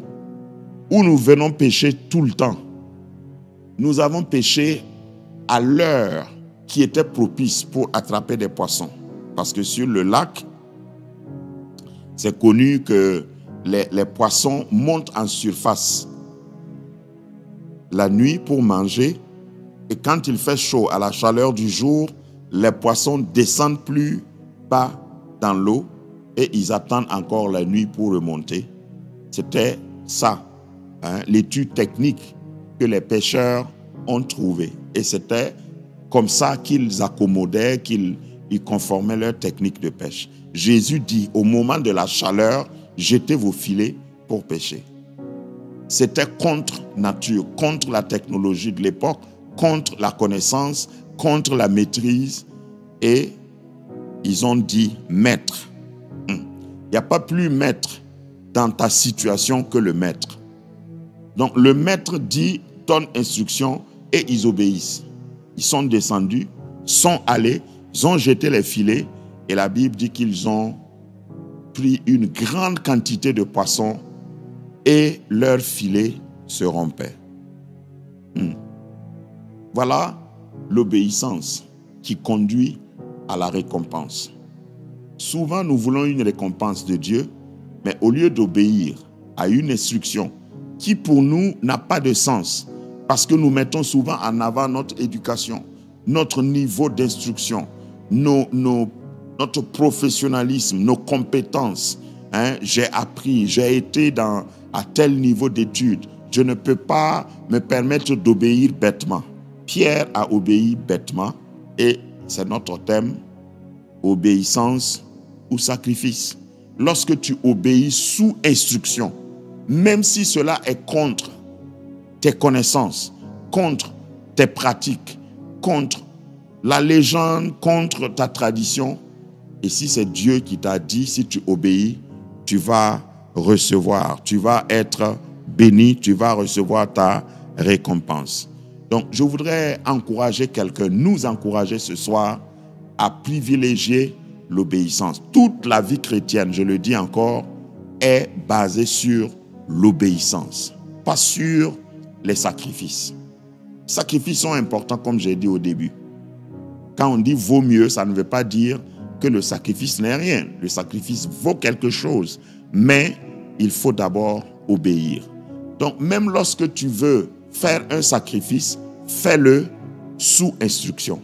où nous venons pêcher tout le temps, nous avons pêché à l'heure qui était propice pour attraper des poissons. Parce que sur le lac, c'est connu que les poissons montent en surface la nuit pour manger. Et quand il fait chaud, à la chaleur du jour, les poissons descendent plus bas dans l'eau et ils attendent encore la nuit pour remonter. C'était ça, l'étude technique que les pêcheurs ont trouvée. Et c'était comme ça qu'ils accommodaient, qu'ils conformaient leur technique de pêche. Jésus dit, au moment de la chaleur, jetez vos filets pour pêcher. C'était contre nature, contre la technologie de l'époque, contre la connaissance, contre la maîtrise. Et ils ont dit, maître. Il n'y a pas plus maître dans ta situation que le maître. Donc le maître dit, donne instruction et ils obéissent. Ils sont descendus, sont allés, ils ont jeté les filets et la Bible dit qu'ils ont pris une grande quantité de poissons et leurs filets se rompaient. Voilà l'obéissance qui conduit à la récompense. Souvent, nous voulons une récompense de Dieu, mais au lieu d'obéir à une instruction qui pour nous n'a pas de sens, parce que nous mettons souvent en avant notre éducation, notre niveau d'instruction, notre professionnalisme, nos compétences. J'ai appris, j'ai été à tel niveau d'études. Je ne peux pas me permettre d'obéir bêtement. Pierre a obéi bêtement et c'est notre thème, obéissance ou sacrifice. Lorsque tu obéis sous instruction, même si cela est contre tes connaissances, contre tes pratiques, contre la légende, contre ta tradition, et si c'est Dieu qui t'a dit, si tu obéis, tu vas recevoir, tu vas être béni, tu vas recevoir ta récompense. Donc, je voudrais encourager quelqu'un, nous encourager ce soir à privilégier l'obéissance. Toute la vie chrétienne, je le dis encore, est basée sur l'obéissance, pas sur les sacrifices. Les sacrifices sont importants, comme j'ai dit au début. Quand on dit vaut mieux, ça ne veut pas dire que le sacrifice n'est rien. Le sacrifice vaut quelque chose, mais il faut d'abord obéir. Donc, même lorsque tu veux faire un sacrifice, fais-le sous instruction.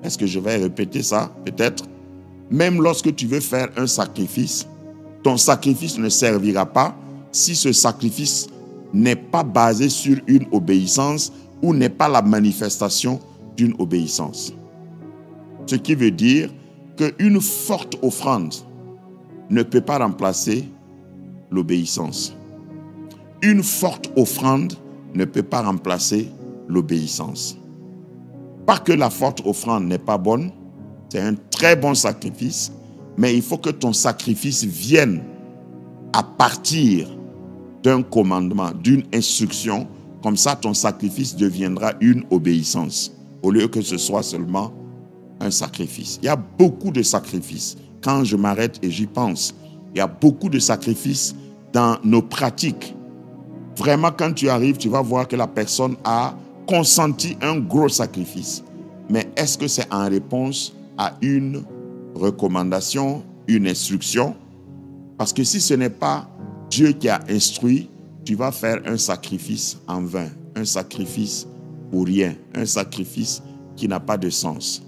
Est-ce que je vais répéter ça? Peut-être. Même lorsque tu veux faire un sacrifice, ton sacrifice ne servira pas si ce sacrifice n'est pas basé sur une obéissance ou n'est pas la manifestation d'une obéissance. Ce qui veut dire qu'une forte offrande ne peut pas remplacer l'obéissance. Une forte offrande ne peut pas remplacer l'obéissance. Pas que la forte offrande n'est pas bonne, c'est un très bon sacrifice, mais il faut que ton sacrifice vienne à partir d'un commandement, d'une instruction. Comme ça, ton sacrifice deviendra une obéissance, au lieu que ce soit seulement un sacrifice. Il y a beaucoup de sacrifices. Quand je m'arrête et j'y pense, il y a beaucoup de sacrifices dans nos pratiques. Vraiment, quand tu arrives, tu vas voir que la personne a consenti un gros sacrifice. Mais est-ce que c'est en réponse à une recommandation, une instruction? Parce que si ce n'est pas Dieu qui a instruit, tu vas faire un sacrifice en vain, un sacrifice pour rien, un sacrifice qui n'a pas de sens.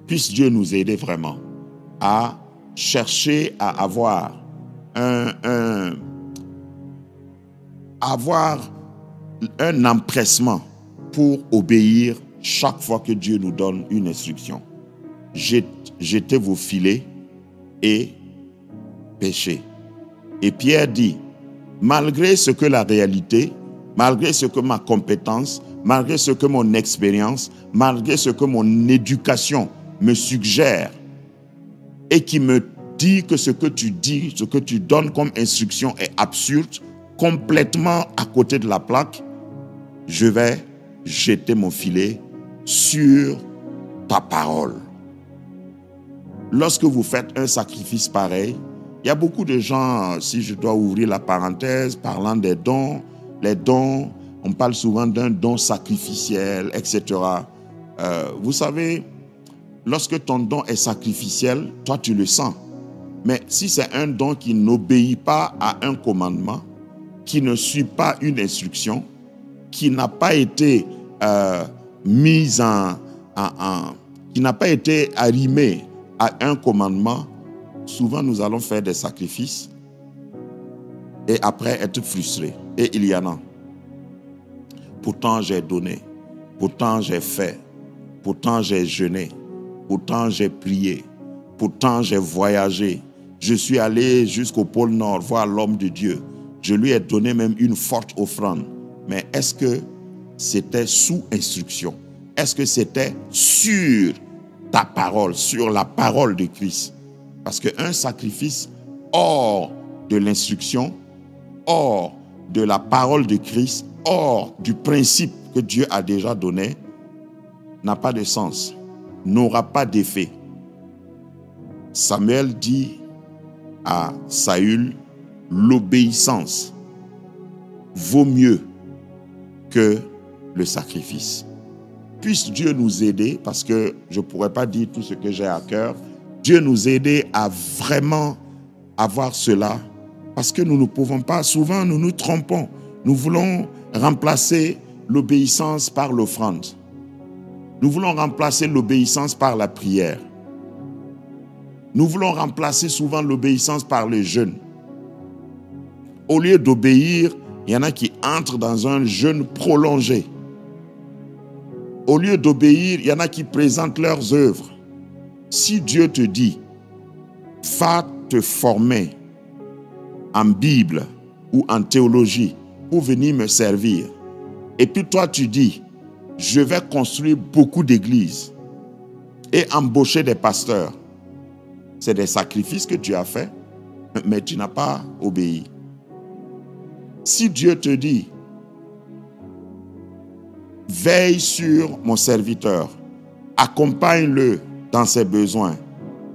Puisse Dieu nous aider vraiment à chercher à avoir un empressement pour obéir chaque fois que Dieu nous donne une instruction. Jetez vos filets et pêchez. Et Pierre dit, malgré ce que la réalité, malgré ce que ma compétence, malgré ce que mon expérience, malgré ce que mon éducation me suggère et qui me dire que ce que tu dis, ce que tu donnes comme instruction est absurde, complètement à côté de la plaque, je vais jeter mon filet sur ta parole. Lorsque vous faites un sacrifice pareil, il y a beaucoup de gens, si je dois ouvrir la parenthèse, parlant des dons, les dons, on parle souvent d'un don sacrificiel, etc. Vous savez, lorsque ton don est sacrificiel, toi tu le sens. Mais si c'est un don qui n'obéit pas à un commandement, qui ne suit pas une instruction, qui n'a pas été mise qui n'a pas été arrimé à un commandement, souvent nous allons faire des sacrifices et après être frustrés. Et il y en a. Pourtant j'ai donné, pourtant j'ai fait, pourtant j'ai jeûné, pourtant j'ai prié, pourtant j'ai voyagé. Je suis allé jusqu'au pôle Nord voir l'homme de Dieu. Je lui ai donné même une forte offrande. Mais est-ce que c'était sous instruction? Est-ce que c'était sur ta parole, sur la parole de Christ? Parce qu'un sacrifice hors de l'instruction, hors de la parole de Christ, hors du principe que Dieu a déjà donné, n'a pas de sens, n'aura pas d'effet. Samuel dit à Saül, l'obéissance vaut mieux que le sacrifice. Puisse Dieu nous aider, parce que je ne pourrais pas dire tout ce que j'ai à cœur, Dieu nous aider à vraiment avoir cela, parce que nous ne pouvons pas, souvent nous nous trompons, nous voulons remplacer l'obéissance par l'offrande. Nous voulons remplacer l'obéissance par la prière. Nous voulons remplacer souvent l'obéissance par le jeûne. Au lieu d'obéir, il y en a qui entrent dans un jeûne prolongé. Au lieu d'obéir, il y en a qui présentent leurs œuvres. Si Dieu te dit, va te former en Bible ou en théologie pour venir me servir, et puis toi tu dis, je vais construire beaucoup d'églises et embaucher des pasteurs, c'est des sacrifices que tu as faits, mais tu n'as pas obéi. Si Dieu te dit, veille sur mon serviteur, accompagne-le dans ses besoins,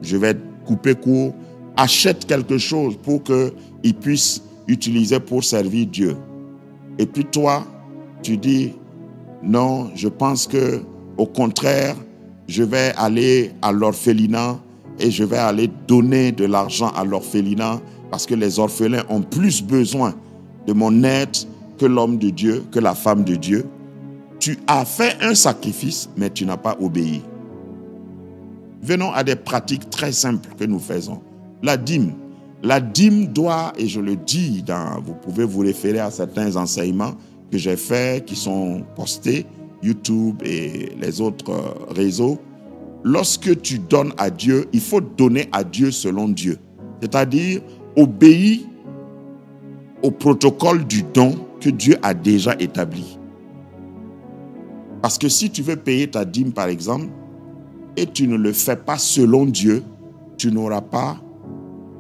je vais couper court, achète quelque chose pour qu'il puisse utiliser pour servir Dieu. Et puis toi, tu dis, non, je pense que au contraire, je vais aller à l'orphelinat et je vais aller donner de l'argent à l'orphelinat parce que les orphelins ont plus besoin de mon aide que l'homme de Dieu, que la femme de Dieu. Tu as fait un sacrifice, mais tu n'as pas obéi. Venons à des pratiques très simples que nous faisons. La dîme. La dîme doit, et je le dis, vous pouvez vous référer à certains enseignements que j'ai faits, qui sont postés, YouTube et les autres réseaux. Lorsque tu donnes à Dieu, il faut donner à Dieu selon Dieu. C'est-à-dire, obéis au protocole du don que Dieu a déjà établi. Parce que si tu veux payer ta dîme, par exemple, et tu ne le fais pas selon Dieu, tu n'auras pas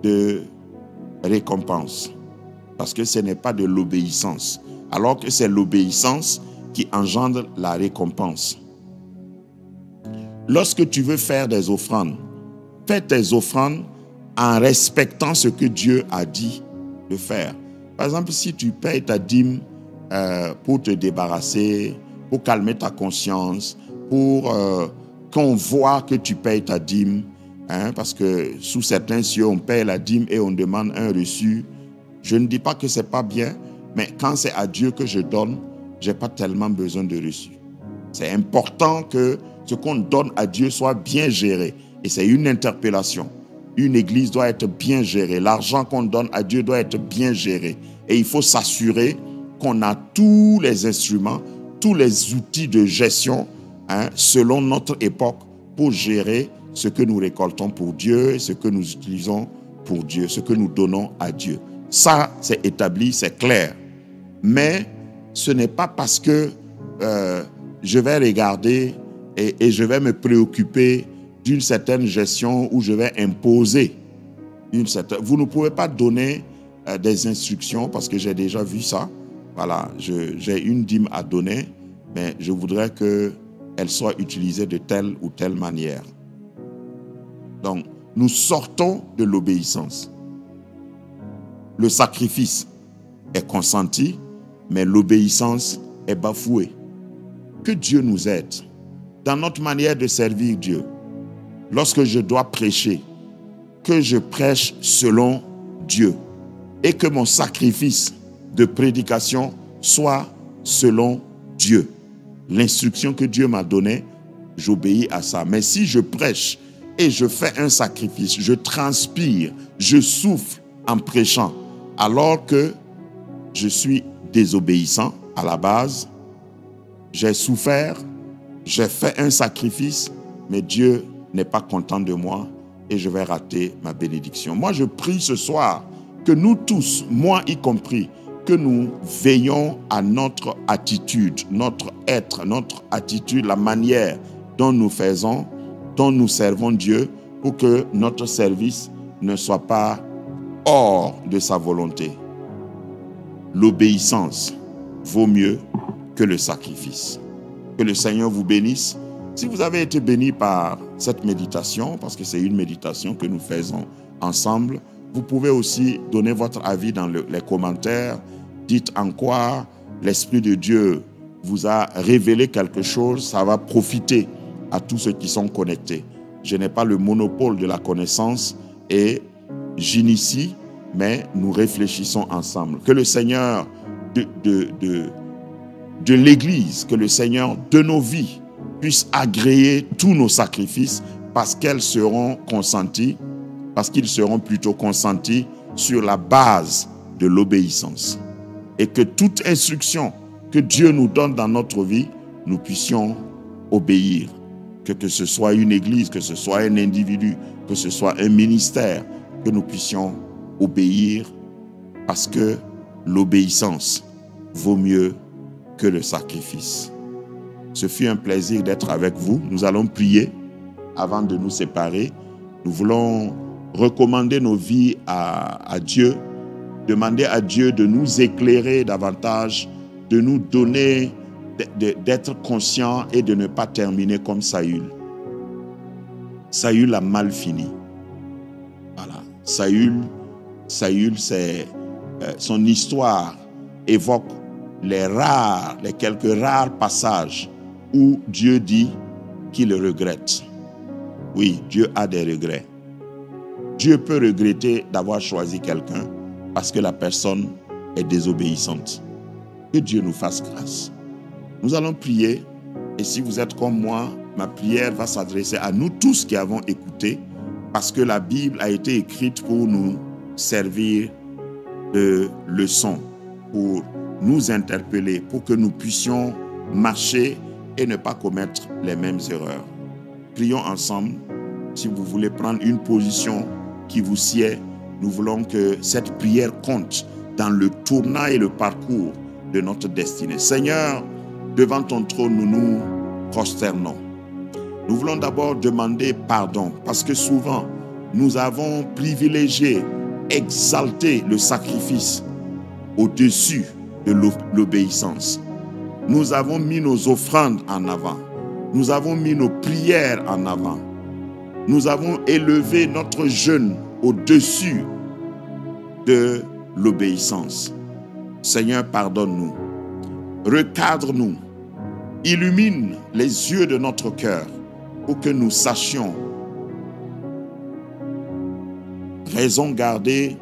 de récompense. Parce que ce n'est pas de l'obéissance. Alors que c'est l'obéissance qui engendre la récompense. Lorsque tu veux faire des offrandes, fais tes offrandes en respectant ce que Dieu a dit de faire. Par exemple, si tu payes ta dîme pour te débarrasser, pour calmer ta conscience, pour qu'on voit que tu payes ta dîme, parce que sous certains cieux, on paye la dîme et on demande un reçu. Je ne dis pas que ce n'est pas bien, mais quand c'est à Dieu que je donne, je n'ai pas tellement besoin de reçu. C'est important que ce qu'on donne à Dieu soit bien géré. Et c'est une interpellation. Une église doit être bien gérée. L'argent qu'on donne à Dieu doit être bien géré. Et il faut s'assurer qu'on a tous les instruments, tous les outils de gestion selon notre époque pour gérer ce que nous récoltons pour Dieu et ce que nous utilisons pour Dieu, ce que nous donnons à Dieu. Ça, c'est établi, c'est clair. Mais ce n'est pas parce que je vais regarder et je vais me préoccuper d'une certaine gestion où je vais imposer Vous ne pouvez pas donner des instructions parce que j'ai déjà vu ça. Voilà, j'ai une dîme à donner, mais je voudrais qu'elle soit utilisée de telle ou telle manière. Donc, nous sortons de l'obéissance. Le sacrifice est consenti, mais l'obéissance est bafouée. Que Dieu nous aide dans notre manière de servir Dieu. Lorsque je dois prêcher, que je prêche selon Dieu et que mon sacrifice de prédication soit selon Dieu. L'instruction que Dieu m'a donnée, j'obéis à ça. Mais si je prêche et je fais un sacrifice, je transpire, je souffle en prêchant, alors que je suis désobéissant à la base, j'ai souffert, j'ai fait un sacrifice, mais Dieu n'est pas content de moi et je vais rater ma bénédiction. Moi, je prie ce soir que nous tous, moi y compris, que nous veillons à notre attitude, notre être, notre attitude, la manière dont nous faisons, dont nous servons Dieu, pour que notre service ne soit pas hors de sa volonté. L'obéissance vaut mieux que le sacrifice. Que le Seigneur vous bénisse. Si vous avez été béni par cette méditation, parce que c'est une méditation que nous faisons ensemble, vous pouvez aussi donner votre avis dans les commentaires. Dites en quoi l'Esprit de Dieu vous a révélé quelque chose. Ça va profiter à tous ceux qui sont connectés. Je n'ai pas le monopole de la connaissance et j'initie, mais nous réfléchissons ensemble. Que le Seigneur de l'Église, que le Seigneur de nos vies puisse agréer tous nos sacrifices parce qu'ils seront plutôt consentis sur la base de l'obéissance. Et que toute instruction que Dieu nous donne dans notre vie, nous puissions obéir. Que ce soit une église, que ce soit un individu, que ce soit un ministère, que nous puissions obéir parce que l'obéissance vaut mieux que le sacrifice. Ce fut un plaisir d'être avec vous. Nous allons prier avant de nous séparer. Nous voulons recommander nos vies à Dieu, demander à Dieu de nous éclairer davantage, de nous donner, d'être conscients et de ne pas terminer comme Saül. Saül a mal fini. Voilà. Saül, c'est son histoire évoque les quelques rares passages où Dieu dit qu'il regrette. Oui, Dieu a des regrets. Dieu peut regretter d'avoir choisi quelqu'un parce que la personne est désobéissante. Que Dieu nous fasse grâce. Nous allons prier et si vous êtes comme moi, ma prière va s'adresser à nous tous qui avons écouté parce que la Bible a été écrite pour nous servir de leçon, pour nous interpeller, pour que nous puissions marcher et ne pas commettre les mêmes erreurs. Prions ensemble. Si vous voulez prendre une position qui vous sied, nous voulons que cette prière compte dans le tournant et le parcours de notre destinée. Seigneur, devant ton trône, nous nous prosternons. Nous voulons d'abord demander pardon parce que souvent, nous avons privilégié, exalté le sacrifice au-dessus de l'obéissance. Nous avons mis nos offrandes en avant. Nous avons mis nos prières en avant. Nous avons élevé notre jeûne au-dessus de l'obéissance. Seigneur, pardonne-nous. Recadre-nous. Illumine les yeux de notre cœur pour que nous sachions raison garder,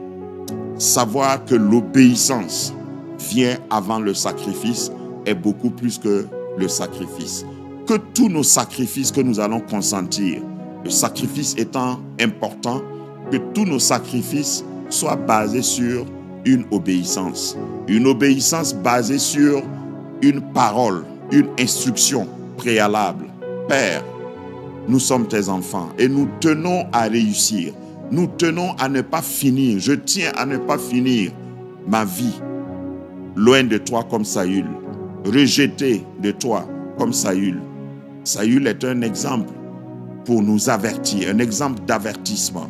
savoir que l'obéissance vient avant le sacrifice est beaucoup plus que le sacrifice. Que tous nos sacrifices que nous allons consentir, le sacrifice étant important, que tous nos sacrifices soient basés sur une obéissance. Une obéissance basée sur une parole, une instruction préalable. Père, nous sommes tes enfants et nous tenons à réussir. Nous tenons à ne pas finir. Je tiens à ne pas finir ma vie loin de toi comme Saül, rejeté de toi comme Saül. Saül est un exemple pour nous avertir, un exemple d'avertissement.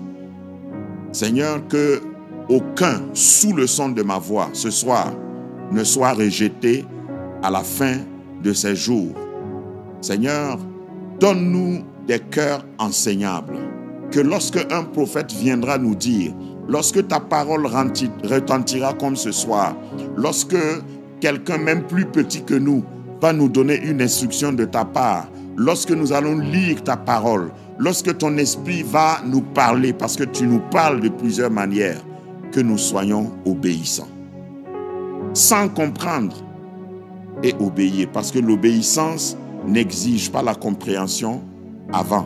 Seigneur, que aucun sous le son de ma voix ce soir ne soit rejeté à la fin de ces jours. Seigneur, donne-nous des cœurs enseignables, que lorsque un prophète viendra nous dire, lorsque ta parole retentira comme ce soir, lorsque quelqu'un même plus petit que nous va nous donner une instruction de ta part, lorsque nous allons lire ta parole, lorsque ton esprit va nous parler, parce que tu nous parles de plusieurs manières, que nous soyons obéissants. Sans comprendre et obéir, parce que l'obéissance n'exige pas la compréhension avant.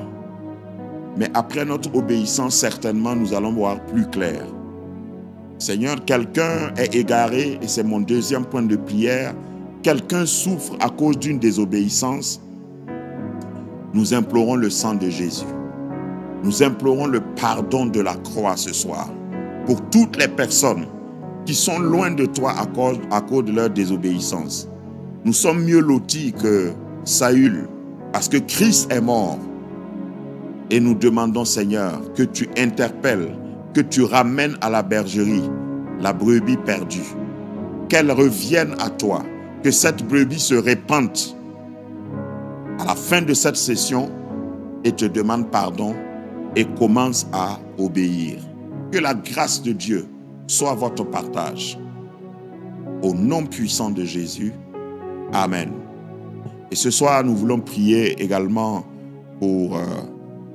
Mais après notre obéissance, certainement, nous allons voir plus clair. Seigneur, quelqu'un est égaré, et c'est mon deuxième point de prière. Quelqu'un souffre à cause d'une désobéissance. Nous implorons le sang de Jésus. Nous implorons le pardon de la croix ce soir pour toutes les personnes qui sont loin de toi à cause de leur désobéissance. Nous sommes mieux lotis que Saül parce que Christ est mort. Et nous demandons, Seigneur, que tu interpelles, que tu ramènes à la bergerie la brebis perdue. Qu'elle revienne à toi, que cette brebis se répande à la fin de cette session et te demande pardon et commence à obéir. Que la grâce de Dieu soit votre partage. Au nom puissant de Jésus, Amen. Et ce soir, nous voulons prier également pour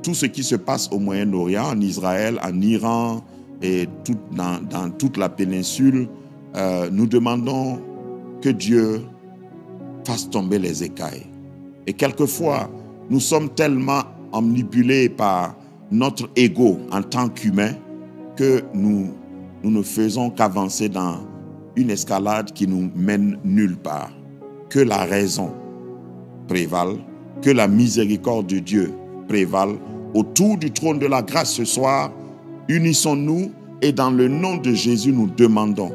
tout ce qui se passe au Moyen-Orient, en Israël, en Iran et dans toute la péninsule. Nous demandons que Dieu fasse tomber les écailles. Et quelquefois, nous sommes tellement omnibulés par notre ego en tant qu'humains que nous ne faisons qu'avancer dans une escalade qui nous mène nulle part. Que la raison prévale, que la miséricorde de Dieu prévale. Autour du trône de la grâce ce soir, unissons-nous et dans le nom de Jésus, nous demandons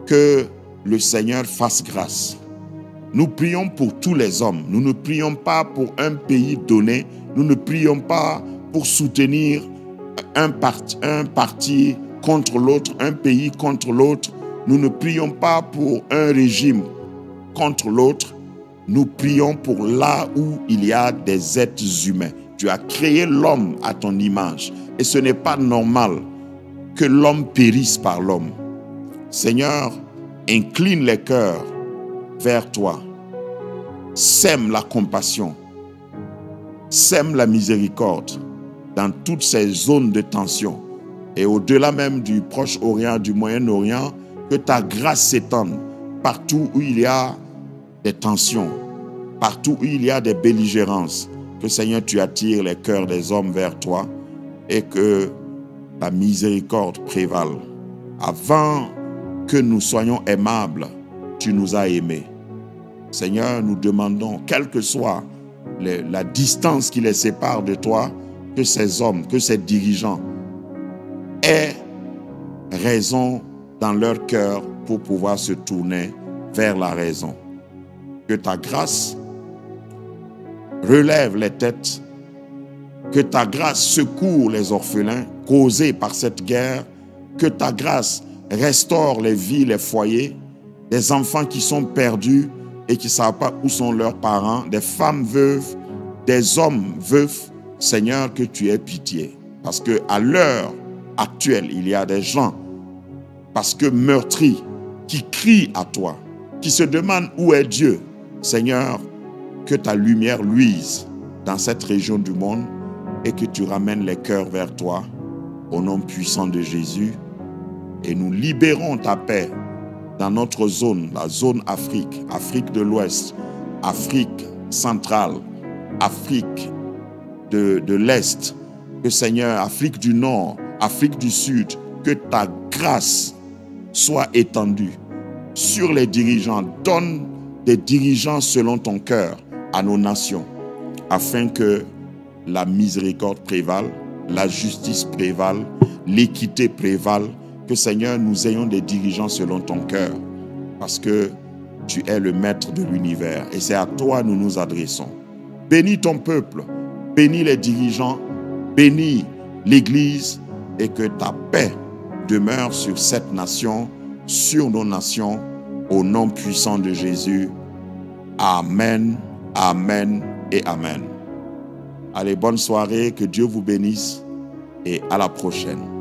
que le Seigneur fasse grâce. Nous prions pour tous les hommes. Nous ne prions pas pour un pays donné. Nous ne prions pas pour soutenir un parti contre l'autre, un pays contre l'autre. Nous ne prions pas pour un régime contre l'autre. Nous prions pour là où il y a des êtres humains. Tu as créé l'homme à ton image. Et ce n'est pas normal que l'homme périsse par l'homme. Seigneur, incline les cœurs vers toi. Sème la compassion. Sème la miséricorde dans toutes ces zones de tension. Et au-delà même du Proche-Orient, du Moyen-Orient, que ta grâce s'étende partout où il y a des tensions, partout où il y a des belligérances. Que Seigneur, tu attires les cœurs des hommes vers toi et que la miséricorde prévale. Avant que nous soyons aimables, tu nous as aimés. Seigneur, nous demandons, quelle que soit la distance qui les sépare de toi, que ces hommes, que ces dirigeants aient raison dans leur cœur pour pouvoir se tourner vers la raison. Que ta grâce relève les têtes, que ta grâce secourt les orphelins causés par cette guerre, que ta grâce restaure les vies, les foyers, des enfants qui sont perdus et qui ne savent pas où sont leurs parents, des femmes veuves, des hommes veufs. Seigneur, que tu aies pitié. Parce qu'à l'heure actuelle, il y a des gens, parce que meurtris, qui crient à toi, qui se demandent où est Dieu. Seigneur, que ta lumière luise dans cette région du monde et que tu ramènes les cœurs vers toi au nom puissant de Jésus. Et nous libérons ta paix dans notre zone, la zone Afrique, Afrique de l'Ouest, Afrique centrale, Afrique de l'Est, que Seigneur, Afrique du Nord, Afrique du Sud, que ta grâce soit étendue sur les dirigeants. Donne des dirigeants selon ton cœur à nos nations, afin que la miséricorde prévale, la justice prévale, l'équité prévale, que Seigneur, nous ayons des dirigeants selon ton cœur, parce que tu es le maître de l'univers et c'est à toi nous nous adressons. Bénis ton peuple, bénis les dirigeants, bénis l'Église, et que ta paix demeure sur cette nation, sur nos nations, au nom puissant de Jésus. Amen, amen et amen. Allez, bonne soirée, que Dieu vous bénisse et à la prochaine.